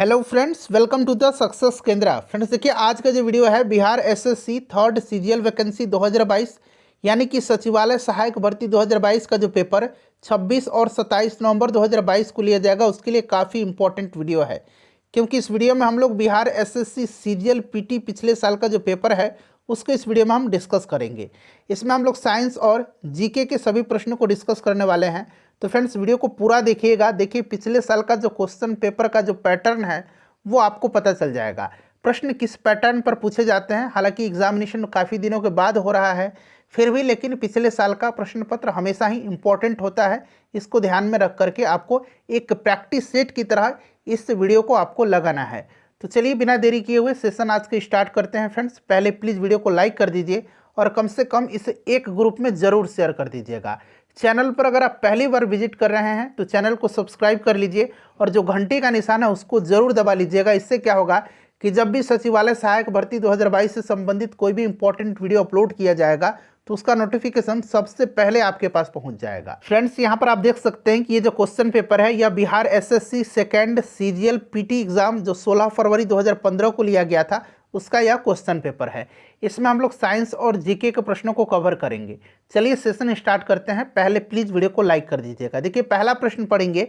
Hello friends, welcome to the success Kendra. Friends देखिए, आज का जो वीडियो है Bihar SSC third CGL vacancy 2022 यानी कि सचिवालय सहायक भर्ती 2022 का जो पेपर 26 और 27 नवंबर 2022 को लिया जाएगा, उसके लिए काफ़ी इंपॉर्टेंट वीडियो है। क्योंकि इस वीडियो में हम लोग बिहार एसएससी सीजीएल पीटी पिछले साल का जो पेपर है उसको इस वीडियो में हम डिस्कस करेंगे। इसमें हम लोग साइंस और जीके के सभी प्रश्नों को डिस्कस करने वाले हैं। तो फ्रेंड्स वीडियो को पूरा देखिएगा। देखिए, पिछले साल का जो क्वेश्चन पेपर का जो पैटर्न है वो आपको पता चल जाएगा। प्रश्न किस पैटर्न पर पूछे जाते हैं, हालांकि एग्जामिनेशन काफ़ी दिनों के बाद हो रहा है फिर भी, लेकिन पिछले साल का प्रश्न पत्र हमेशा ही इम्पोर्टेंट होता है। इसको ध्यान में रख करके आपको एक प्रैक्टिस सेट की तरह इस वीडियो को आपको लगाना है। तो चलिए बिना देरी किए हुए सेशन आज के स्टार्ट करते हैं। फ्रेंड्स पहले प्लीज़ वीडियो को लाइक कर दीजिए और कम से कम इसे एक ग्रुप में ज़रूर शेयर कर दीजिएगा। चैनल पर अगर आप पहली बार विजिट कर रहे हैं तो चैनल को सब्सक्राइब कर लीजिए और जो घंटी का निशान है उसको ज़रूर दबा लीजिएगा। इससे क्या होगा कि जब भी सचिवालय सहायक भर्ती 2022 से संबंधित कोई भी इंपॉर्टेंट वीडियो अपलोड किया जाएगा तो उसका नोटिफिकेशन सबसे पहले आपके पास पहुंच जाएगा। फ्रेंड्स यहाँ पर आप देख सकते हैं कि ये जो क्वेश्चन पेपर है यह Bihar SSC second CGL PT exam जो 16 फरवरी 2015 को लिया गया था उसका यह क्वेश्चन पेपर है। इसमें हम लोग साइंस और जीके के प्रश्नों को कवर करेंगे। चलिए सेशन स्टार्ट करते हैं। पहले प्लीज़ वीडियो को लाइक कर दीजिएगा। देखिए, पहला प्रश्न पढ़ेंगे।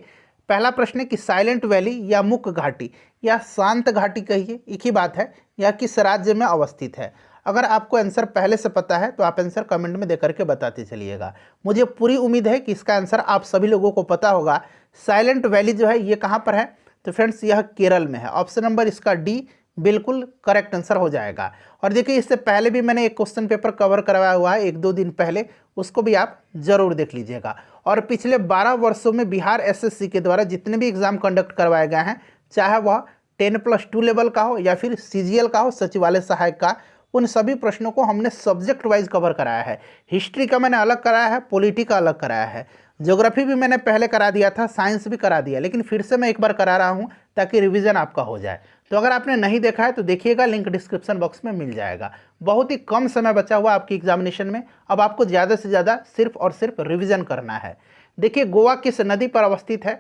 पहला प्रश्न है कि साइलेंट वैली या मुक घाटी या शांत घाटी कहिए, एक ही बात है, यह किस राज्य में अवस्थित है। अगर आपको आंसर पहले से पता है तो आप आंसर कमेंट में देकर के बताते चलिएगा। मुझे पूरी उम्मीद है कि इसका आंसर आप सभी लोगों को पता होगा। साइलेंट वैली जो है ये कहाँ पर है, तो फ्रेंड्स यह केरल में है। ऑप्शन नंबर इसका डी बिल्कुल करेक्ट आंसर हो जाएगा। और देखिए, इससे पहले भी मैंने एक क्वेश्चन पेपर कवर करवाया हुआ है 1-2 दिन पहले, उसको भी आप जरूर देख लीजिएगा। और पिछले 12 वर्षों में बिहार एसएससी के द्वारा जितने भी एग्जाम कंडक्ट करवाए गए हैं, चाहे वह 10+2 लेवल का हो या फिर सीजीएल का हो, सचिवालय सहायक का, उन सभी प्रश्नों को हमने सब्जेक्ट वाइज कवर कराया है। हिस्ट्री का मैंने अलग कराया है, पॉलिटी का अलग कराया है, ज्योग्राफी भी मैंने पहले करा दिया था, साइंस भी करा दिया, लेकिन फिर से मैं एक बार करा रहा हूँ ताकि रिवीजन आपका हो जाए। तो अगर आपने नहीं देखा है तो देखिएगा, लिंक डिस्क्रिप्शन बॉक्स में मिल जाएगा। बहुत ही कम समय बचा हुआ आपकी एग्जामिनेशन में, अब आपको ज़्यादा से ज़्यादा सिर्फ और सिर्फ रिवीजन करना है। देखिए, गोवा किस नदी पर अवस्थित है,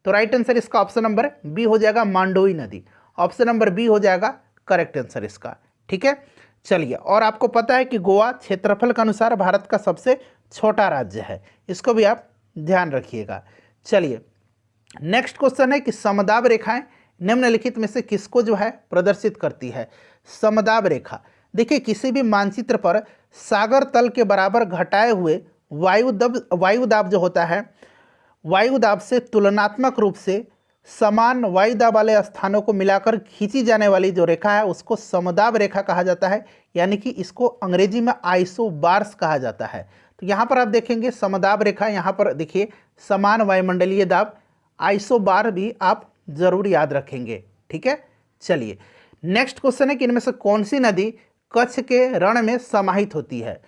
तो राइट आंसर इसका ऑप्शन नंबर बी हो जाएगा, मांडोवी नदी। ऑप्शन नंबर बी हो जाएगा करेक्ट आंसर इसका। ठीक है, चलिए। और आपको पता है कि गोवा क्षेत्रफल के अनुसार भारत का सबसे छोटा राज्य है, इसको भी आप ध्यान रखिएगा। चलिए, नेक्स्ट क्वेश्चन है कि समदाब रेखाएं निम्नलिखित में से किसको जो है प्रदर्शित करती है। समदाब रेखा, देखिए, किसी भी मानचित्र पर सागर तल के बराबर घटाए हुए वायुदाब जो होता है, वायुदाब से तुलनात्मक रूप से समान वायुदाब वाले स्थानों को मिलाकर खींची जाने वाली जो रेखा है उसको समदाब रेखा कहा जाता है, यानी कि इसको अंग्रेजी में आइसोबार्स कहा जाता है। तो यहाँ पर आप देखेंगे समदाब रेखा, यहाँ पर देखिए समान वायुमंडलीय दाब, आइसोबार भी आप जरूर याद रखेंगे। ठीक है, चलिए। नेक्स्ट क्वेश्चन है कि इनमें से कौन सी नदी कच्छ के रण में समाहित होती है।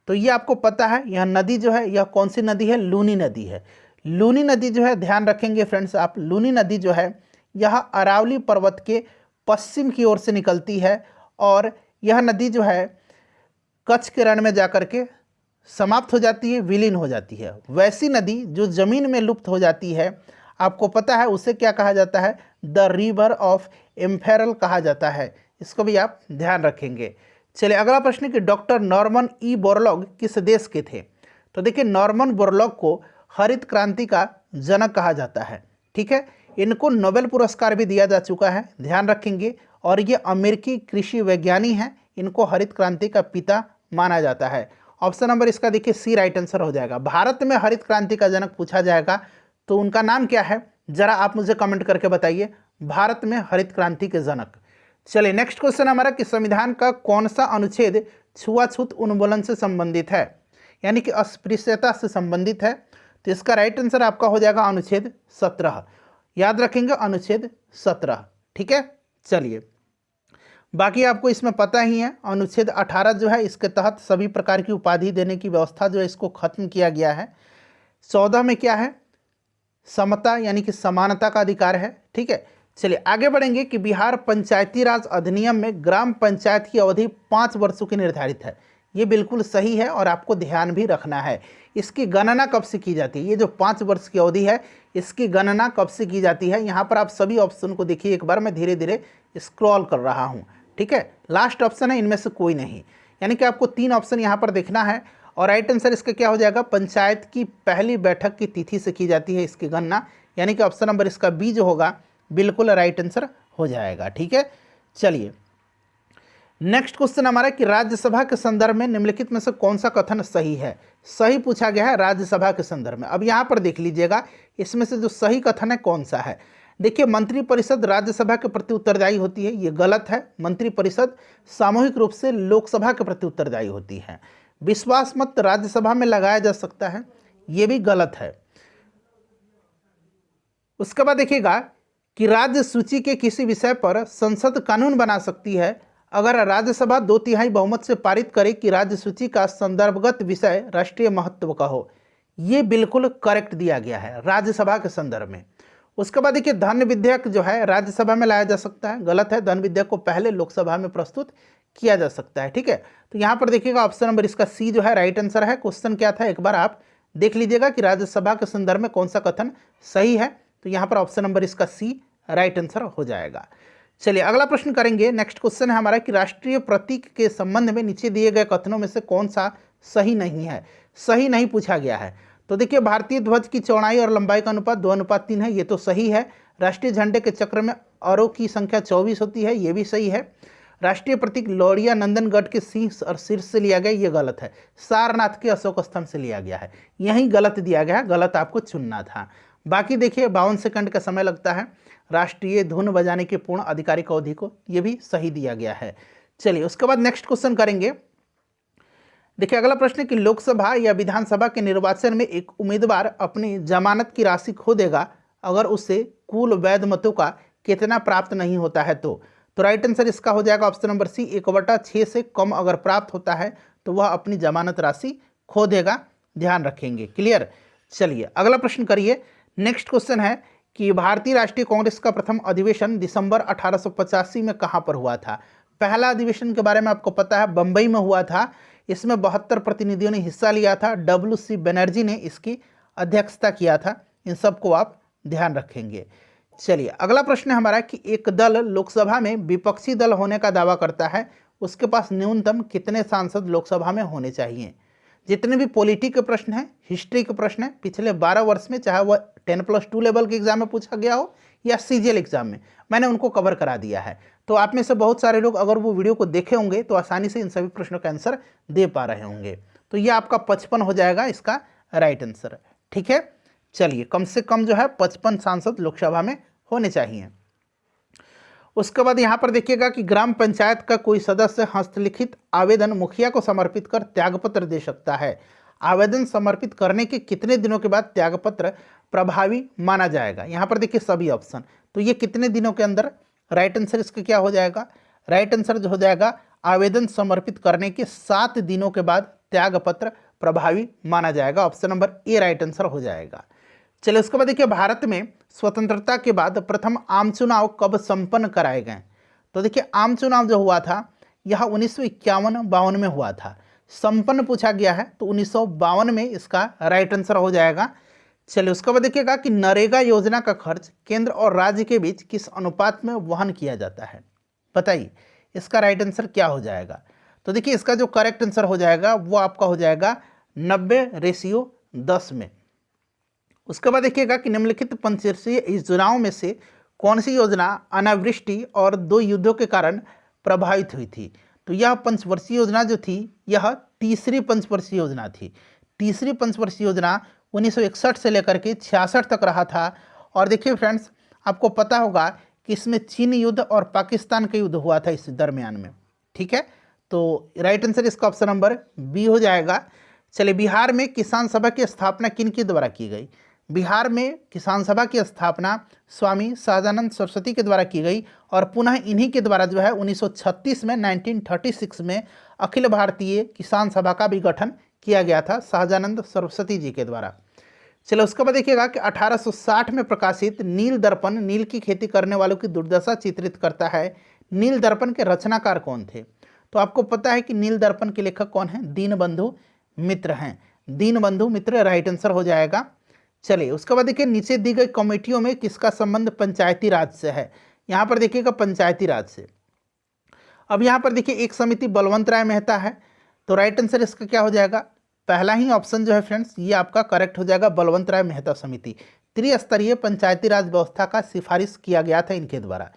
तो ये आपको पता है, यह नदी जो है यह कौन सी नदी है, लूनी नदी है। लूनी नदी जो है, ध्यान रखेंगे फ्रेंड्स आप, लूनी नदी जो है यह अरावली पर्वत के पश्चिम की ओर से निकलती है और यह नदी जो है कच्छ के रण में जाकर के समाप्त हो जाती है, विलीन हो जाती है। वैसी नदी जो जमीन में लुप्त हो जाती है, आपको पता है उसे क्या कहा जाता है, द रिवर ऑफ एम्फेरल कहा जाता है। इसको भी आप ध्यान रखेंगे। चलिए, अगला प्रश्न कि डॉक्टर नॉर्मन ई बोरलॉग किस देश के थे। तो देखिए, नॉर्मन बोरलॉग को हरित क्रांति का जनक कहा जाता है। ठीक है, इनको नोबेल पुरस्कार भी दिया जा चुका है, ध्यान रखेंगे। और ये अमेरिकी कृषि वैज्ञानिक हैं, इनको हरित क्रांति का पिता माना जाता है। ऑप्शन नंबर इसका देखिए सी राइट आंसर हो जाएगा। भारत में हरित क्रांति का जनक पूछा जाएगा तो उनका नाम क्या है, जरा आप मुझे कमेंट करके बताइए, भारत में हरित क्रांति के जनक। चलिए, नेक्स्ट क्वेश्चन हमारा कि संविधान का कौन सा अनुच्छेद छुआछूत उन्मूलन से संबंधित है, यानी कि अस्पृश्यता से संबंधित है। तो इसका राइट आंसर आपका हो जाएगा अनुच्छेद 17। याद रखेंगे, अनुच्छेद 17। ठीक है, चलिए। बाकी आपको इसमें पता ही है, अनुच्छेद 18 जो है इसके तहत सभी प्रकार की उपाधि देने की व्यवस्था जो है इसको खत्म किया गया है। 14 में क्या है, समता यानी कि समानता का अधिकार है। ठीक है, चलिए आगे बढ़ेंगे कि बिहार पंचायती राज अधिनियम में ग्राम पंचायत की अवधि 5 वर्षों की निर्धारित है। ये बिल्कुल सही है और आपको ध्यान भी रखना है। इसकी गणना कब से की जाती है? ये जो 5 वर्ष की अवधि है इसकी गणना कब से की जाती है? यहाँ पर आप सभी ऑप्शन को देखिए एक बार, मैं धीरे धीरे स्क्रॉल कर रहा हूँ, ठीक है। लास्ट ऑप्शन है इनमें से कोई नहीं, यानी कि आपको 3 ऑप्शन यहाँ पर देखना है। और राइट आंसर इसका क्या हो जाएगा? पंचायत की पहली बैठक की तिथि से की जाती है इसकी गणना, यानी कि ऑप्शन नंबर इसका बी जो होगा बिल्कुल राइट आंसर हो जाएगा, ठीक है। चलिए नेक्स्ट क्वेश्चन हमारा कि राज्यसभा के संदर्भ में निम्नलिखित में से कौन सा कथन सही है? सही पूछा गया है राज्यसभा के संदर्भ में। अब यहाँ पर देख लीजिएगा इसमें से जो सही कथन है कौन सा है। देखिए, मंत्रिपरिषद राज्यसभा के प्रति उत्तरदायी होती है, ये गलत है। मंत्रिपरिषद सामूहिक रूप से लोकसभा के प्रति उत्तरदायी होती है। विश्वास मत राज्यसभा में लगाया जा सकता है, ये भी गलत है। उसके बाद देखिएगा कि राज्य सूची के किसी विषय पर संसद कानून बना सकती है अगर राज्यसभा 2/3 बहुमत से पारित करे कि राज्य सूची का संदर्भगत विषय राष्ट्रीय महत्व का हो। ये बिल्कुल करेक्ट दिया गया है राज्यसभा के संदर्भ में। उसके बाद देखिए धन विधेयक जो है राज्यसभा में लाया जा सकता है, गलत है। धन विधेयक को पहले लोकसभा में प्रस्तुत किया जा सकता है, ठीक है। तो यहाँ पर देखिएगा ऑप्शन नंबर इसका सी जो है राइट आंसर है। क्वेश्चन क्या था एक बार आप देख लीजिएगा कि राज्यसभा के संदर्भ में कौन सा कथन सही है। तो यहाँ पर ऑप्शन नंबर इसका सी राइट आंसर हो जाएगा। चलिए अगला प्रश्न करेंगे। नेक्स्ट क्वेश्चन है हमारा कि राष्ट्रीय प्रतीक के संबंध में नीचे दिए गए कथनों में से कौन सा सही नहीं है? सही नहीं पूछा गया है। तो देखिए भारतीय ध्वज की चौड़ाई और लंबाई का अनुपात 2:3 है, ये तो सही है। राष्ट्रीय झंडे के चक्र में औरों की संख्या 24 होती है, ये भी सही है। राष्ट्रीय प्रतीक लौरिया नंदनगढ़ के सिंह और शीर्ष से लिया गया, ये गलत है। सारनाथ के अशोक स्तंभ से लिया गया है, यही गलत दिया गया है, गलत आपको चुनना था। बाकी देखिए 52 सेकंड का समय लगता है राष्ट्रीय धुन बजाने की पूर्ण आधिकारिक अवधि को, ये भी सही दिया गया है। चलिए उसके बाद नेक्स्ट क्वेश्चन करेंगे। देखिए अगला प्रश्न है कि लोकसभा या विधानसभा के निर्वाचन में एक उम्मीदवार अपनी जमानत की राशि खो देगा अगर उसे कुल वैध मतों का कितना प्राप्त नहीं होता है तो राइट आंसर इसका हो जाएगा ऑप्शन नंबर सी, 1/6 से कम अगर प्राप्त होता है तो वह अपनी जमानत राशि खो देगा। ध्यान रखेंगे, क्लियर। चलिए अगला प्रश्न करिए। नेक्स्ट क्वेश्चन है कि भारतीय राष्ट्रीय कांग्रेस का प्रथम अधिवेशन दिसंबर 1885 में कहाँ पर हुआ था? पहला अधिवेशन के बारे में आपको पता है, बंबई में हुआ था। इसमें 72 प्रतिनिधियों ने हिस्सा लिया था। WC बनर्जी ने इसकी अध्यक्षता किया था। इन सबको आप ध्यान रखेंगे। चलिए अगला प्रश्न है हमारा कि एक दल लोकसभा में विपक्षी दल होने का दावा करता है, उसके पास न्यूनतम कितने सांसद लोकसभा में होने चाहिए? जितने भी पॉलिटी के प्रश्न हैं, हिस्ट्री के प्रश्न हैं पिछले 12 वर्ष में, चाहे वह 10+2 लेवल के एग्जाम में पूछा गया हो या CGL एग्जाम में, मैंने उनको कवर करा दिया है। तो आप में से बहुत सारे लोग अगर वो वीडियो को देखे होंगे तो आसानी से इन सभी प्रश्नों का आंसर दे पा रहे होंगे। तो ये आपका 55 हो जाएगा इसका राइट आंसर, ठीक है। चलिए कम से कम जो है 55 सांसद लोकसभा में होने चाहिए। उसके बाद यहाँ पर देखिएगा कि ग्राम पंचायत का कोई सदस्य हस्तलिखित आवेदन मुखिया को समर्पित कर त्यागपत्र दे सकता है। आवेदन समर्पित करने के कितने दिनों के बाद त्यागपत्र प्रभावी माना जाएगा? यहाँ पर देखिए सभी ऑप्शन, तो ये कितने दिनों के अंदर? राइट आंसर इसका क्या हो जाएगा? राइट आंसर जो हो जाएगा आवेदन समर्पित करने के 7 दिनों के बाद त्यागपत्र प्रभावी माना जाएगा। ऑप्शन नंबर ए राइट आंसर हो जाएगा। चलिए उसके बाद देखिए भारत में स्वतंत्रता के बाद प्रथम आम चुनाव कब संपन्न कराए गए? तो देखिए आम चुनाव जो हुआ था यह 1951-52 में हुआ था। संपन्न पूछा गया है तो 1952 में इसका राइट आंसर हो जाएगा। चलिए उसके बाद देखिएगा कि नरेगा योजना का खर्च केंद्र और राज्य के बीच किस अनुपात में वहन किया जाता है? बताइए इसका राइट आंसर क्या हो जाएगा? तो देखिए इसका जो करेक्ट आंसर हो जाएगा वो आपका हो जाएगा 90:10 में। उसके बाद देखिएगा कि निम्नलिखित पंचवर्षीय योजनाओं में से कौन सी योजना अनावृष्टि और 2 युद्धों के कारण प्रभावित हुई थी? तो यह पंचवर्षीय योजना जो थी यह तीसरी पंचवर्षीय योजना थी। तीसरी पंचवर्षीय योजना 1961 से लेकर के 66 तक रहा था। और देखिए फ्रेंड्स आपको पता होगा कि इसमें चीन युद्ध और पाकिस्तान का युद्ध हुआ था इस दरमियान में, ठीक है। तो राइट आंसर इसका ऑप्शन नंबर बी हो जाएगा। चलिए बिहार में किसान सभा की स्थापना किन के द्वारा की गई? बिहार में किसान सभा की स्थापना स्वामी सहजानंद सरस्वती के द्वारा की गई और पुनः इन्हीं के द्वारा जो है 1936 में 1936 में अखिल भारतीय किसान सभा का भी गठन किया गया था सहजानंद सरस्वती जी के द्वारा। चलो उसके बाद देखिएगा कि 1860 में प्रकाशित नील दर्पण नील की खेती करने वालों की दुर्दशा चित्रित करता है। नील दर्पण के रचनाकार कौन थे? तो आपको पता है कि नील दर्पण के लेखक कौन हैं? दीनबंधु मित्र हैं। दीनबंधु मित्र राइट आंसर हो जाएगा। चलिए उसके बाद देखिए नीचे दी गई कमेटियों में किसका संबंध पंचायती राज से है। यहाँ पर देखिएगा पंचायती राज से। अब यहाँ पर देखिए एक समिति बलवंत राय मेहता है, तो राइट आंसर इसका क्या हो जाएगा, पहला ही ऑप्शन जो है फ्रेंड्स ये आपका करेक्ट हो जाएगा, बलवंत राय मेहता समिति। त्रिस्तरीय पंचायती राज व्यवस्था का सिफारिश किया गया था इनके द्वारा।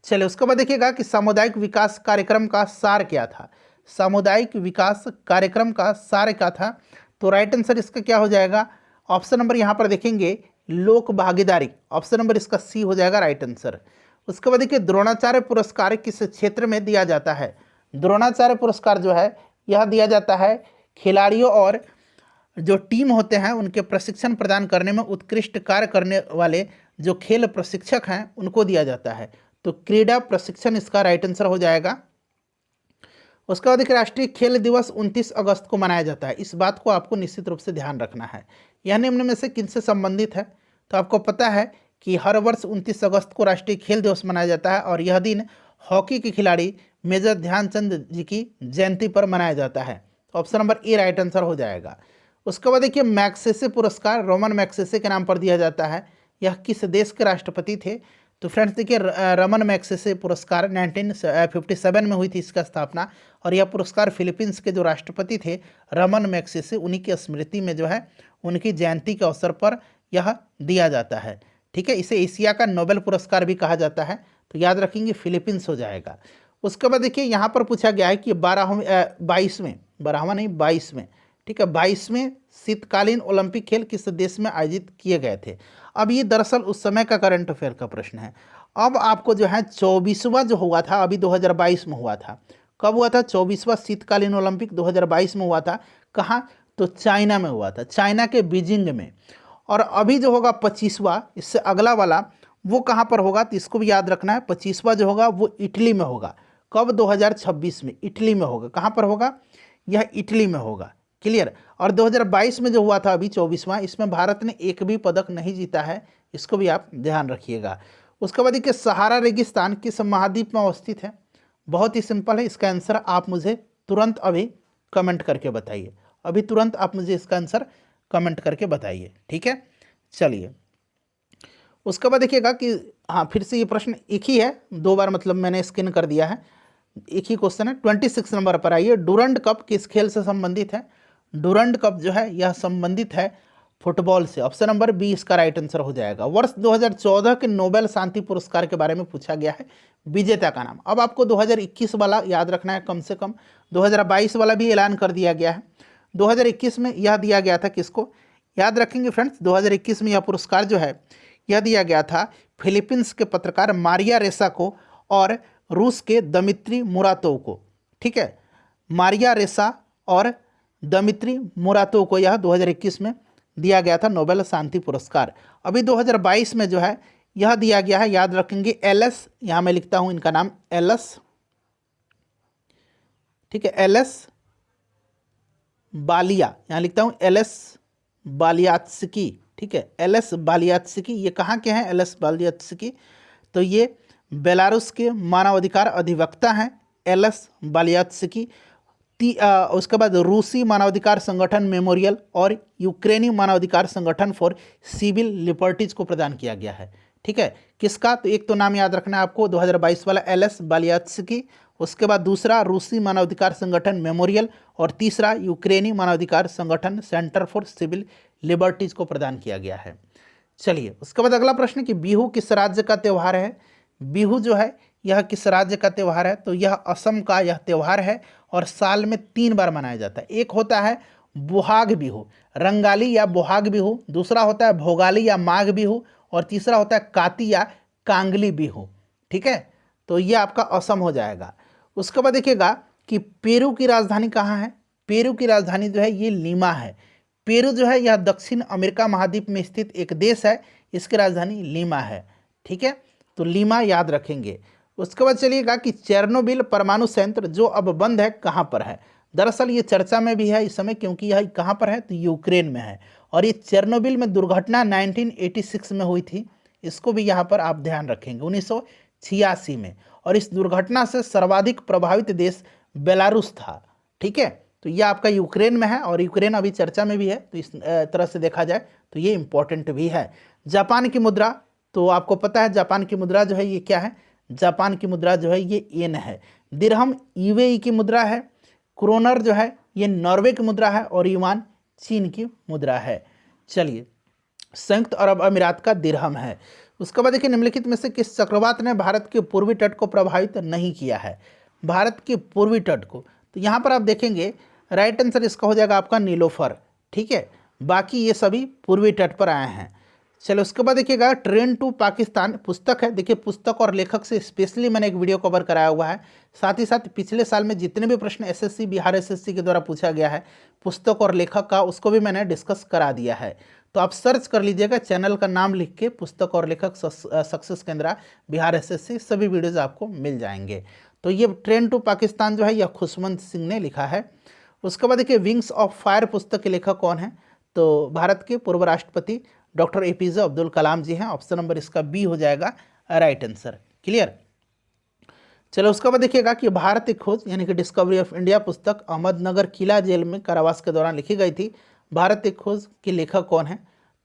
चलिए उसके बाद देखिएगा कि सामुदायिक विकास कार्यक्रम का सार क्या था। सामुदायिक विकास कार्यक्रम का सार क्या था, तो राइट आंसर इसका क्या हो जाएगा, ऑप्शन नंबर यहाँ पर देखेंगे लोक भागीदारी, ऑप्शन नंबर इसका सी हो जाएगा राइट आंसर। उसके बाद देखिए द्रोणाचार्य पुरस्कार किस क्षेत्र में दिया जाता है। द्रोणाचार्य पुरस्कार जो है यह दिया जाता है खिलाड़ियों और जो टीम होते हैं उनके प्रशिक्षण प्रदान करने में उत्कृष्ट कार्य करने वाले जो खेल प्रशिक्षक हैं उनको दिया जाता है, तो क्रीड़ा प्रशिक्षण इसका राइट आंसर हो जाएगा। उसके बाद एक राष्ट्रीय खेल दिवस 29 अगस्त को मनाया जाता है, इस बात को आपको निश्चित रूप से ध्यान रखना है। यह निम्न में से किनसे संबंधित है, तो आपको पता है कि हर वर्ष 29 अगस्त को राष्ट्रीय खेल दिवस मनाया जाता है और यह दिन हॉकी के खिलाड़ी मेजर ध्यानचंद जी की जयंती पर मनाया जाता है, तो ऑप्शन नंबर ए राइट आंसर हो जाएगा। उसके बाद देखिए मैग्सेसे पुरस्कार रोमन मैग्सेसे के नाम पर दिया जाता है, यह किस देश के राष्ट्रपति थे, तो फ्रेंड्स देखिए रमन मैग्सेसे पुरस्कार 1957 में हुई थी इसका स्थापना, और यह पुरस्कार फिलीपींस के जो राष्ट्रपति थे रमन मैग्सेसे उन्हीं की स्मृति में जो है उनकी जयंती के अवसर पर यह दिया जाता है। ठीक है, इसे एशिया का नोबेल पुरस्कार भी कहा जाता है, तो याद रखेंगे फिलीपींस हो जाएगा। उसके बाद देखिए यहाँ पर पूछा गया है कि 22वें ठीक है 22वें शीतकालीन ओलंपिक खेल किस देश में आयोजित किए गए थे। अब ये दरअसल उस समय का करंट अफेयर का प्रश्न है। अब आपको जो है 24वां जो हुआ था अभी 2022 में हुआ था, कब हुआ था, 24वां शीतकालीन ओलंपिक 2022 में हुआ था, कहाँ, तो चाइना में हुआ था, चाइना के बीजिंग में। और अभी जो होगा 25वां इससे अगला वाला वो कहाँ पर होगा, तो इसको भी याद रखना है, 25वां जो होगा वो इटली में होगा, कब, 2026 में इटली में होगा। कहाँ पर होगा, यह इटली में होगा, क्लियर। और 2022 में जो हुआ था अभी 24वां, इसमें भारत ने एक भी पदक नहीं जीता है, इसको भी आप ध्यान रखिएगा। उसके बाद देखिए सहारा रेगिस्तान किस महाद्वीप में अवस्थित है, बहुत ही सिंपल है, इसका आंसर आप मुझे तुरंत अभी कमेंट करके बताइए, अभी तुरंत आप मुझे इसका आंसर कमेंट करके बताइए, ठीक है। चलिए उसके बाद देखिएगा कि हाँ फिर से ये प्रश्न एक ही है, 2 बार मतलब मैंने स्कैन कर दिया है, एक ही क्वेश्चन है। 26 नंबर पर आइए, डूरंड कप किस खेल से संबंधित है। डूरंड कप जो है यह संबंधित है फुटबॉल से, ऑप्शन नंबर बी इसका राइट आंसर हो जाएगा। वर्ष 2014 के नोबेल शांति पुरस्कार के बारे में पूछा गया है, विजेता का नाम। अब आपको 2021 वाला याद रखना है कम से कम, 2022 वाला भी ऐलान कर दिया गया है, 2021 में यह दिया गया था किसको, याद रखेंगे फ्रेंड्स, 2021 में यह पुरस्कार जो है यह दिया गया था फिलीपींस के पत्रकार मारिया रेसा को और रूस के दमित्री मुरातोव को, ठीक है, मारिया रेसा और दमित्री मुरातोव को यह 2021 में दिया गया था नोबेल शांति पुरस्कार। अभी 2022 में जो है यह दिया गया है, याद रखेंगे एलएस, यहाँ मैं लिखता हूँ इनका नाम एलएस, ठीक है, एलएस बालिया, यहाँ लिखता हूँ एलएस बालियात्स्की, ठीक है, एलएस बालियात्स्की। ये कहाँ के हैं एलएस बालियात्स्की, तो ये बेलारूस के मानवाधिकार अधिवक्ता हैं एलएस बालियात्स्की। उसके बाद रूसी मानवाधिकार संगठन मेमोरियल और यूक्रेनी मानवाधिकार संगठन फॉर सिविल लिबर्टीज को प्रदान किया गया है, ठीक है, किसका, तो एक तो नाम याद रखना है आपको 2022 वाला एलएस बालियात्स्की, उसके बाद दूसरा रूसी मानवाधिकार संगठन मेमोरियल और तीसरा यूक्रेनी मानवाधिकार संगठन सेंटर फॉर सिविल लिबर्टीज को प्रदान किया गया है। चलिए उसके बाद अगला प्रश्न कि बिहू किस राज्य का त्यौहार है। बिहू जो है यह किस राज्य का त्यौहार है, तो यह असम का यह त्यौहार है और साल में 3 बार मनाया जाता है। एक होता है बोहाग बिहू, रंगाली या बोहाग बिहू, दूसरा होता है भोगाली या माघ बिहू, और तीसरा होता है काती या कांगली बिहू, ठीक है, तो ये आपका असम हो जाएगा। उसके बाद देखिएगा कि पेरू की राजधानी कहाँ है। पेरू की राजधानी जो है ये लीमा है। पेरू जो है यह दक्षिण अमेरिका महाद्वीप में स्थित एक देश है, इसकी राजधानी लीमा है, ठीक है, तो लीमा याद रखेंगे। उसके बाद चलिएगा कि चेरनोबिल परमाणु संयंत्र जो अब बंद है कहाँ पर है। दरअसल ये चर्चा में भी है इस समय, क्योंकि यह कहाँ पर है, तो यूक्रेन में है, और ये चेरनोबिल में दुर्घटना 1986 में हुई थी, इसको भी यहाँ पर आप ध्यान रखेंगे, 1986 में, और इस दुर्घटना से सर्वाधिक प्रभावित देश बेलारूस था, ठीक है, तो ये आपका यूक्रेन में है और यूक्रेन अभी चर्चा में भी है, तो इस तरह से देखा जाए तो ये इंपॉर्टेंट भी है। जापान की मुद्रा, तो आपको पता है जापान की मुद्रा जो है ये क्या है, जापान की मुद्रा जो है ये येन है। दिरहम यूएई की मुद्रा है। क्रोनर जो है ये नॉर्वे की मुद्रा है और युआन चीन की मुद्रा है। चलिए, संयुक्त अरब अमीरात का दिरहम है। उसके बाद देखिए, निम्नलिखित में से किस चक्रवात ने भारत के पूर्वी तट को प्रभावित नहीं किया है, भारत के पूर्वी तट को। तो यहाँ पर आप देखेंगे राइट आंसर इसका हो जाएगा आपका नीलोफर, ठीक है, बाकी ये सभी पूर्वी तट पर आए हैं। चलो उसके बाद देखिएगा, ट्रेन टू पाकिस्तान पुस्तक है। देखिए पुस्तक और लेखक से स्पेशली मैंने एक वीडियो कवर कराया हुआ है, साथ ही साथ पिछले साल में जितने भी प्रश्न एसएससी बिहार एसएससी के द्वारा पूछा गया है पुस्तक और लेखक का, उसको भी मैंने डिस्कस करा दिया है। तो आप सर्च कर लीजिएगा, चैनल का नाम लिख के पुस्तक और लेखक सक्सेस केंद्र बिहार एसएससी, सभी वीडियोज आपको मिल जाएंगे। तो ये ट्रेन टू पाकिस्तान जो है यह खुशवंत सिंह ने लिखा है। उसके बाद देखिए, विंग्स ऑफ फायर पुस्तक के लेखक कौन है, तो भारत के पूर्व राष्ट्रपति डॉक्टर एपीजे अब्दुल कलाम जी हैं। ऑप्शन नंबर इसका बी हो जाएगा राइट आंसर। क्लियर। चलो उसके बाद देखिएगा कि भारत की खोज यानी कि डिस्कवरी ऑफ इंडिया पुस्तक अहमदनगर किला जेल में कारावास के दौरान लिखी गई थी। भारत की खोज के लेखक कौन है,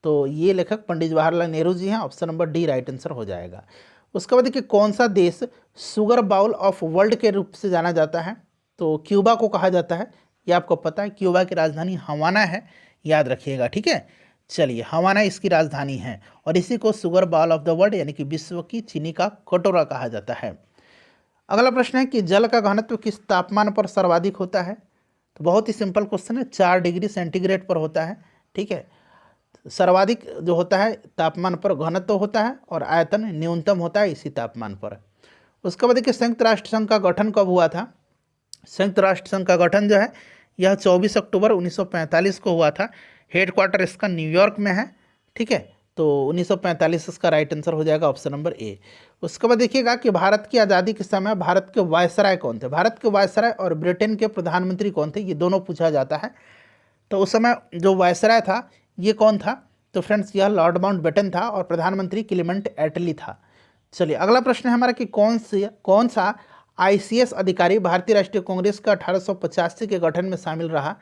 तो ये लेखक पंडित जवाहरलाल नेहरू जी हैं। Option number D right answer हो जाएगा। उसके बाद देखिए, कौन सा देश शुगर बाउल ऑफ वर्ल्ड के रूप से जाना जाता है, तो क्यूबा को कहा जाता है। ये आपको पता है, क्यूबा की राजधानी हवाना है, याद रखिएगा, ठीक है। चलिए, हवाना इसकी राजधानी है और इसी को sugar bowl of the world यानी कि विश्व की चीनी का कटोरा कहा जाता है। अगला प्रश्न है कि जल का घनत्व किस तापमान पर सर्वाधिक होता है, तो बहुत ही सिंपल क्वेश्चन है, 4 डिग्री सेंटीग्रेड पर होता है, ठीक है। सर्वाधिक जो होता है तापमान पर घनत्व होता है और आयतन न्यूनतम होता है इसी तापमान पर। उसके बाद देखिए, संयुक्त राष्ट्र संघ का गठन कब हुआ था, संयुक्त राष्ट्र संघ का गठन जो है यह 24 अक्टूबर 1945 को हुआ था। हेडक्वार्टर इसका न्यूयॉर्क में है, ठीक है। तो 1945 इसका राइट आंसर हो जाएगा ऑप्शन नंबर ए। उसके बाद देखिएगा कि भारत की आज़ादी के समय भारत के वायसराय कौन थे, भारत के वायसराय और ब्रिटेन के प्रधानमंत्री कौन थे, ये दोनों पूछा जाता है। तो उस समय जो वायसराय था ये कौन था, तो फ्रेंड्स यह लॉर्ड माउंटबेटन था और प्रधानमंत्री क्लीमेंट एटली था। चलिए, अगला प्रश्न है हमारा कि कौन सा आईसीएस अधिकारी भारतीय राष्ट्रीय कांग्रेस का 1885 के गठन में शामिल रहा,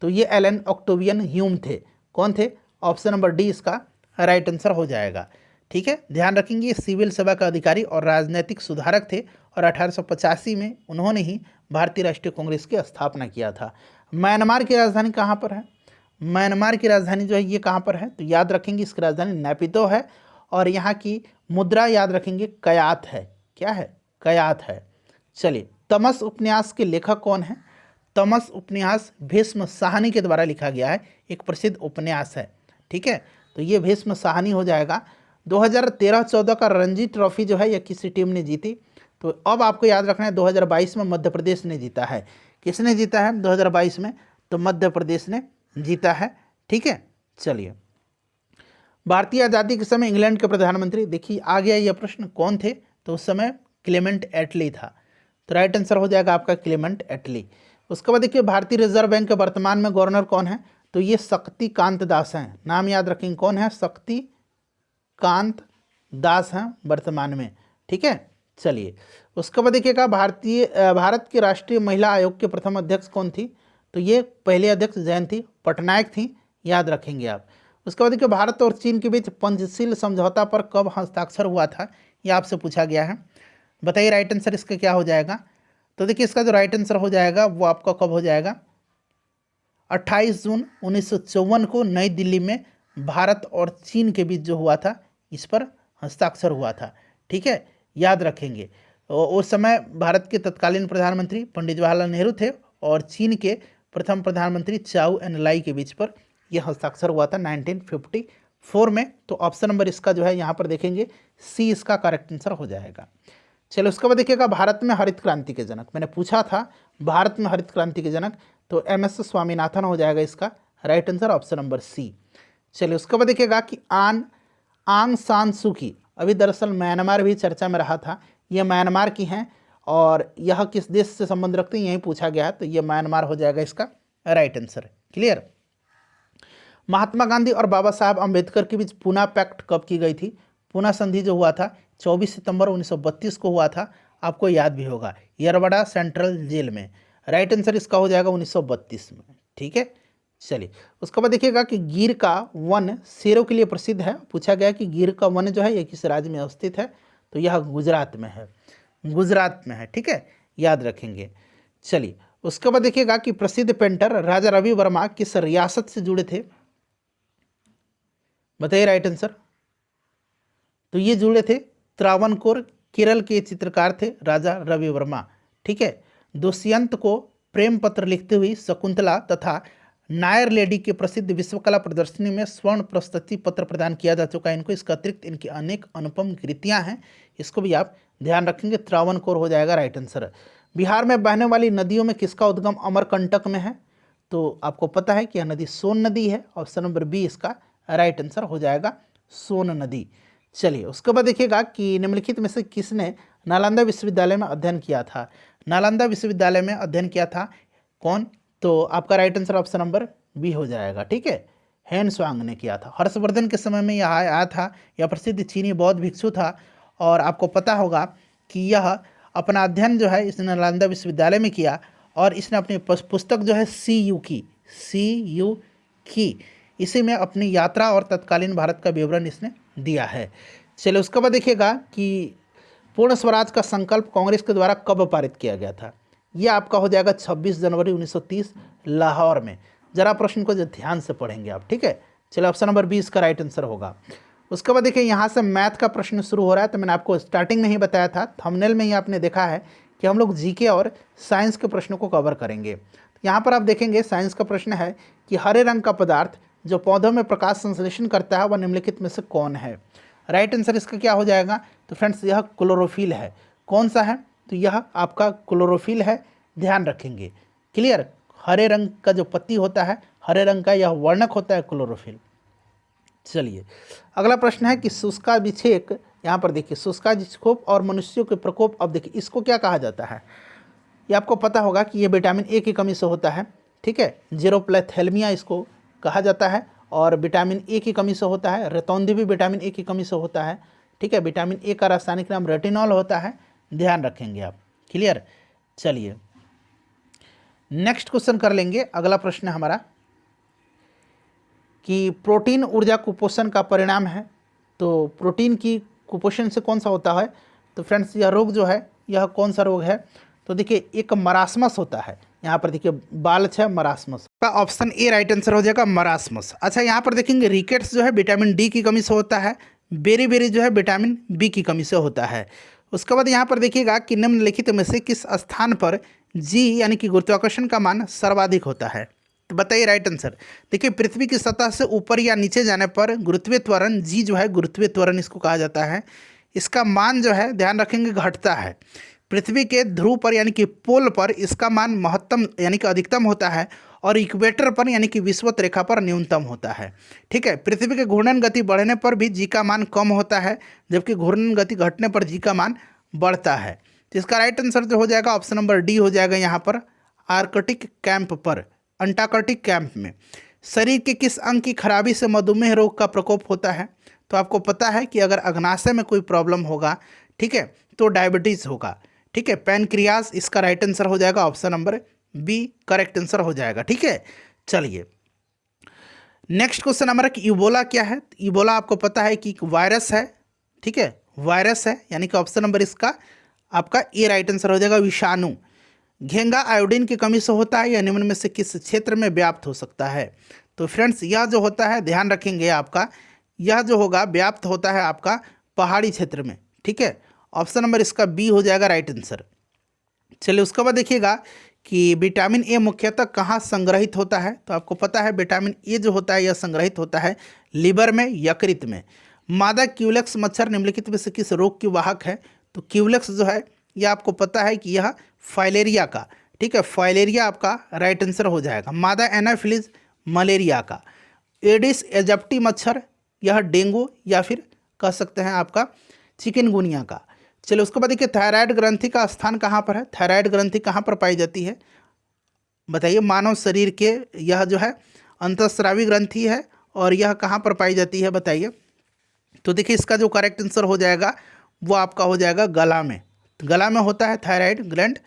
तो ये एलन ऑक्टेवियन ह्यूम थे। कौन थे, ऑप्शन नंबर डी इसका राइट आंसर हो जाएगा, ठीक है। ध्यान रखेंगे, ये सिविल सेवा का अधिकारी और राजनीतिक सुधारक थे और 1885 में उन्होंने ही भारतीय राष्ट्रीय कांग्रेस की स्थापना किया था। म्यांमार की राजधानी कहाँ पर है, म्यांमार की राजधानी जो है ये कहाँ पर है, तो याद रखेंगे इसकी राजधानी नेपितो है और यहाँ की मुद्रा याद रखेंगे कयात है। क्या है, कयात है। चलिए, तमस उपन्यास के लेखक कौन है, तमस उपन्यास भीष्म साहनी के द्वारा लिखा गया है, एक प्रसिद्ध उपन्यास है, ठीक है। तो ये भीष्म साहनी हो जाएगा। 2013-14 का रणजी ट्रॉफी जो है यह किसी टीम ने जीती, तो अब आपको याद रखना है 2022 में मध्य प्रदेश ने जीता है। किसने जीता है 2022 में, तो मध्य प्रदेश ने जीता है, ठीक है। चलिए, भारतीय आज़ादी के समय इंग्लैंड के प्रधानमंत्री, देखिए आ गया यह प्रश्न, कौन थे, तो उस समय क्लेमेंट एटली था। तो राइट आंसर हो जाएगा आपका क्लेमेंट एटली। उसके बाद देखिए, भारतीय रिजर्व बैंक के वर्तमान में गवर्नर कौन है, तो ये शक्तिकांत दास हैं। नाम याद रखेंगे, कौन है, शक्तिकांत दास हैं वर्तमान में, ठीक है। चलिए, उसके बाद देखिएगा, भारत के राष्ट्रीय महिला आयोग के प्रथम अध्यक्ष कौन थी, तो ये पहले अध्यक्ष जयंती पटनायक थी, याद रखेंगे आप। उसके बाद देखिए, भारत और चीन के बीच पंचशील समझौता पर कब हस्ताक्षर हुआ था, ये आपसे पूछा गया है। बताइए राइट आंसर इसका क्या हो जाएगा, तो देखिए इसका जो राइट आंसर हो जाएगा वो आपका कब हो जाएगा, 28 जून 1954 को नई दिल्ली में भारत और चीन के बीच जो हुआ था इस पर हस्ताक्षर हुआ था, ठीक है, याद रखेंगे। उस समय भारत के तत्कालीन प्रधानमंत्री पंडित जवाहरलाल नेहरू थे और चीन के प्रथम प्रधानमंत्री चाउ एन लाई के बीच पर यह हस्ताक्षर हुआ था 1954 में। तो ऑप्शन नंबर इसका जो है यहाँ पर देखेंगे सी इसका करेक्ट आंसर हो जाएगा। चलो उसके बाद देखिएगा, भारत में हरित क्रांति के जनक, मैंने पूछा था भारत में हरित क्रांति के जनक, तो एम.एस. स्वामीनाथन हो जाएगा इसका right answer, option number C. चलिए उसके बाद देखिएगा कि आंग सान सू की, अभी दरअसल म्यांमार भी चर्चा में रहा था, ये म्यांमार की हैं और यह किस देश से संबंध रखते हैं यही पूछा गया है, तो ये म्यांमार हो जाएगा इसका right answer. Clear. Mahatma Gandhi और बाबा साहब अम्बेडकर के बीच पूना पैक्ट कब की गई थी, पूना संधि जो हुआ था 24 सितंबर 1932 को हुआ था, आपको याद भी होगा, यरवड़ा सेंट्रल जेल में। राइट आंसर इसका हो जाएगा 1932 में। ठीक है, चलिए उसके बाद देखिएगा कि गिर का वन शेरों के लिए प्रसिद्ध है। पूछा गया कि गिर का वन जो है ये किस राज्य में अवस्थित है, तो यह गुजरात में है, गुजरात में है। ठीक है, याद रखेंगे। चलिए उसके बाद देखिएगा कि प्रसिद्ध पेंटर राजा रवि वर्मा किस रियासत से जुड़े थे, बताइए राइट आंसर। तो ये जुड़े थे त्रावणकोर, केरल के चित्रकार थे राजा रवि वर्मा। ठीक है, दुष्यंत को प्रेम पत्र लिखते हुए शकुंतला तथा नायर लेडी के प्रसिद्ध विश्वकला प्रदर्शनी में स्वर्ण प्रशस्ति पत्र प्रदान किया जा चुका है इनको। इसका अतिरिक्त इनकी अनेक अनुपम कृतियां हैं, इसको भी आप ध्यान रखेंगे। त्रावणकोर हो जाएगा राइट आंसर। बिहार में बहने वाली नदियों में किसका उद्गम अमरकंटक में है, तो आपको पता है कि यह नदी सोन नदी है। ऑप्शन नंबर बी इसका राइट आंसर हो जाएगा, सोन नदी। चलिए उसके बाद देखिएगा कि निम्नलिखित में से किसने नालंदा विश्वविद्यालय में अध्ययन किया था। नालंदा विश्वविद्यालय में अध्ययन किया था कौन, तो आपका right answer option number B हो जाएगा। ठीक है, हेन स्वांग ने किया था। हर्षवर्धन के समय में यह आया था। यह प्रसिद्ध चीनी बौद्ध भिक्षु था और आपको पता होगा कि यह अपना अध्ययन जो है इसने नालंदा विश्वविद्यालय में किया और इसने अपनी पुस्तक जो है CU की इसी में अपनी यात्रा और तत्कालीन भारत का विवरण इसने दिया है। चलिए उसके बाद देखिएगा कि पूर्ण स्वराज का संकल्प कांग्रेस के द्वारा कब पारित किया गया था। यह आपका हो जाएगा 26 जनवरी 1930 लाहौर में। जरा प्रश्न को जो ध्यान से पढ़ेंगे आप। ठीक है, चलिए ऑप्शन नंबर बी इसका राइट आंसर होगा। उसके बाद देखिए यहाँ से मैथ का प्रश्न शुरू हो रहा है। तो मैंने आपको स्टार्टिंग में ही बताया था, थंबनेल में ही आपने देखा है कि हम लोग जीके और साइंस के प्रश्नों को कवर करेंगे। यहाँ पर आप देखेंगे साइंस का प्रश्न है कि हरे रंग का पदार्थ जो पौधों में प्रकाश संश्लेषण करता है वह निम्नलिखित में से कौन है। राइट आंसर इसका क्या हो जाएगा, तो फ्रेंड्स यह क्लोरोफिल है। कौन सा है, तो यह आपका क्लोरोफिल है, ध्यान रखेंगे। क्लियर, हरे रंग का जो पत्ती होता है, हरे रंग का यह वर्णक होता है क्लोरोफिल। चलिए अगला प्रश्न है कि शुष्काभिषेक, यहाँ पर देखिए शुष्काभिषेक और मनुष्यों के प्रकोप। अब देखिए इसको क्या कहा जाता है, ये आपको पता होगा कि ये विटामिन ए की कमी से होता है। ठीक है, जेरोप्लेथेल्मिया इसको कहा जाता है और विटामिन ए की कमी से होता है। रेतौंधी भी विटामिन ए की कमी से होता है। ठीक है, विटामिन ए का रासायनिक नाम रेटिनॉल होता है, ध्यान रखेंगे आप। क्लियर, चलिए नेक्स्ट क्वेश्चन कर लेंगे। अगला प्रश्न है हमारा कि प्रोटीन ऊर्जा कुपोषण का परिणाम है। तो प्रोटीन की कुपोषण से कौन सा होता है, तो फ्रेंड्स यह रोग जो है यह कौन सा रोग है, तो देखिए एक मरासमस होता है। यहाँ पर देखिए बालच है मरासमस का, ऑप्शन ए राइट आंसर हो जाएगा मरासमस। अच्छा यहाँ पर देखेंगे रिकेट्स जो है विटामिन डी की कमी से होता है। बेरी जो है विटामिन बी की कमी से होता है। उसके बाद यहाँ पर देखिएगा कि निम्नलिखित में से किस स्थान पर जी यानी कि गुरुत्वाकर्षण का मान सर्वाधिक होता है, तो बताइए राइट आंसर। देखिए पृथ्वी की सतह से ऊपर या नीचे जाने पर गुरुत्वीय त्वरण जी जो है, गुरुत्वीय त्वरण इसको कहा जाता है, इसका मान जो है ध्यान रखेंगे घटता है। पृथ्वी के ध्रुव पर यानी कि पोल पर इसका मान महत्तम यानी कि अधिकतम होता है और इक्वेटर पर यानी कि विषुवत रेखा पर न्यूनतम होता है। ठीक है, पृथ्वी के घूर्णन गति बढ़ने पर भी जी का मान कम होता है, जबकि घूर्णन गति घटने पर जी का मान बढ़ता है। तो इसका राइट आंसर जो हो जाएगा ऑप्शन नंबर डी हो जाएगा। यहाँ पर आर्कटिक कैंप पर, अंटार्कटिक कैंप में शरीर के किस अंग की खराबी से मधुमेह रोग का प्रकोप होता है, तो आपको पता है कि अगर अग्नाशय में कोई प्रॉब्लम होगा, ठीक है, तो डायबिटीज़ होगा। ठीक है, पैनक्रियाज इसका राइट आंसर हो जाएगा, option number B correct answer हो जाएगा। ठीक है, चलिए नेक्स्ट क्वेश्चन हमारा कि इबोला क्या है। इबोला आपको पता है कि वायरस है। ठीक है, वायरस है, यानी कि ऑप्शन नंबर इसका आपका ए राइट आंसर हो जाएगा, विषाणु। घेंगा आयोडीन की कमी से होता है या निम्न में से किस क्षेत्र में व्याप्त हो सकता है, तो फ्रेंड्स यह जो होता है ध्यान रखेंगे आपका, यह जो होगा व्याप्त होता है आपका पहाड़ी क्षेत्र में। ठीक है, ऑप्शन नंबर इसका बी हो जाएगा राइट आंसर। चलिए उसके बाद देखिएगा कि विटामिन ए मुख्यतः कहाँ संग्रहित होता है, तो आपको पता है विटामिन ए जो होता है यह संग्रहित होता है लिवर में, यकृत में। मादा क्यूलेक्स मच्छर निम्नलिखित में से किस रोग की वाहक है, तो क्यूलेक्स जो है यह आपको पता है कि यह फाइलेरिया का, ठीक है, फाइलेरिया आपका राइट आंसर हो जाएगा। मादा एनाफिलीज मलेरिया का। एडिस एजिप्टी मच्छर यह डेंगू या फिर कह सकते हैं आपका चिकनगुनिया का। चलिए उसके बाद देखिए थायराइड ग्रंथि का स्थान कहाँ पर है, थायराइड ग्रंथि कहाँ पर पाई जाती है, बताइए। मानव शरीर के यह जो है अंतःस्रावी ग्रंथि है और यह कहाँ पर पाई जाती है बताइए। तो देखिए इसका जो करेक्ट आंसर हो जाएगा वो आपका हो जाएगा गला में, गला में होता है थायराइड ग्लैंड।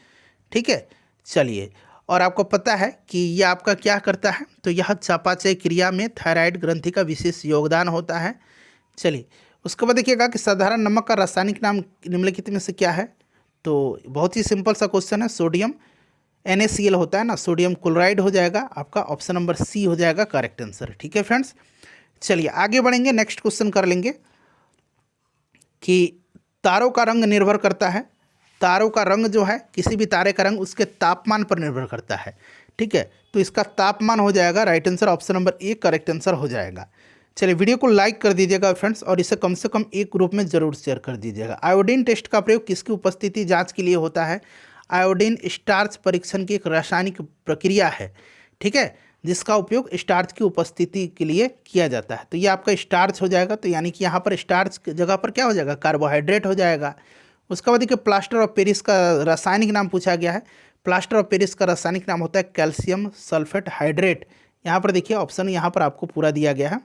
ठीक है, चलिए, और आपको पता है कि यह आपका क्या करता है, तो यह चयापचय क्रिया में थायराइड ग्रंथि का विशेष योगदान होता है। चलिए, उसके बाद देखिएगा कि साधारण नमक का रासायनिक नाम निम्नलिखित में से क्या है। तो बहुत ही सिंपल सा क्वेश्चन है, सोडियम NaCl होता है ना, सोडियम क्लोराइड हो जाएगा आपका, ऑप्शन नंबर सी हो जाएगा करेक्ट आंसर। ठीक है फ्रेंड्स, चलिए आगे बढ़ेंगे, नेक्स्ट क्वेश्चन कर लेंगे कि तारों का रंग निर्भर करता है। तारों का रंग जो है, किसी भी तारे का रंग उसके तापमान पर निर्भर करता है। ठीक है, तो इसका तापमान हो जाएगा right answer, option number A correct answer हो जाएगा। चलिए, वीडियो को लाइक कर दीजिएगा फ्रेंड्स, और इसे कम से कम एक ग्रुप में जरूर शेयर कर दीजिएगा। आयोडीन टेस्ट का प्रयोग किसकी उपस्थिति जांच के लिए होता है। आयोडीन स्टार्च परीक्षण की एक रासायनिक प्रक्रिया है, ठीक है, जिसका उपयोग स्टार्च की उपस्थिति के लिए किया जाता है। तो ये आपका स्टार्च हो जाएगा, तो यानी कि यहाँ पर स्टार्च की जगह पर क्या हो जाएगा, कार्बोहाइड्रेट हो जाएगा। उसके बाद देखिए, प्लास्टर ऑफ पेरिस का रासायनिक नाम पूछा गया है। प्लास्टर ऑफ पेरिस का रासायनिक नाम होता है कैल्शियम सल्फेट हाइड्रेट। यहाँ पर देखिए ऑप्शन यहाँ पर आपको पूरा दिया गया है,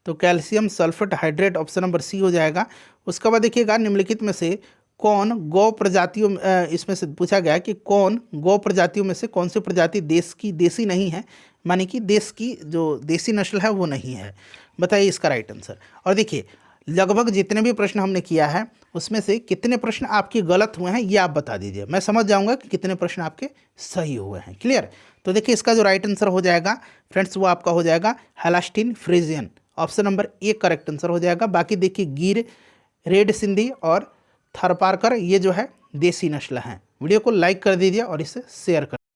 तो calcium sulphate hydrate option number C हो जाएगा। उसके बाद देखिएगा, निम्नलिखित में से कौन गौ प्रजातियों, इसमें से पूछा गया है कि कौन गौ प्रजातियों में से कौन सी प्रजाति देसी नहीं है, माने कि देश की जो देसी नस्ल है वो नहीं है। बताइए इसका राइट आंसर। और देखिए, लगभग जितने भी प्रश्न हमने किया है उसमें से कितने प्रश्न आपके गलत हुए हैं ये आप बता दीजिए, मैं समझ जाऊंगा कि कितने प्रश्न आपके सही हुए हैं। क्लियर, तो देखिए इसका जो राइट आंसर हो जाएगा फ्रेंड्स, वो आपका हो जाएगा Holstein Friesian, option number A correct answer हो जाएगा। बाकी देखिए, गिर, रेड सिंधी और थारपारकर ये जो है देसी नस्ल हैं। वीडियो को लाइक कर दीजिए और इसे शेयर कर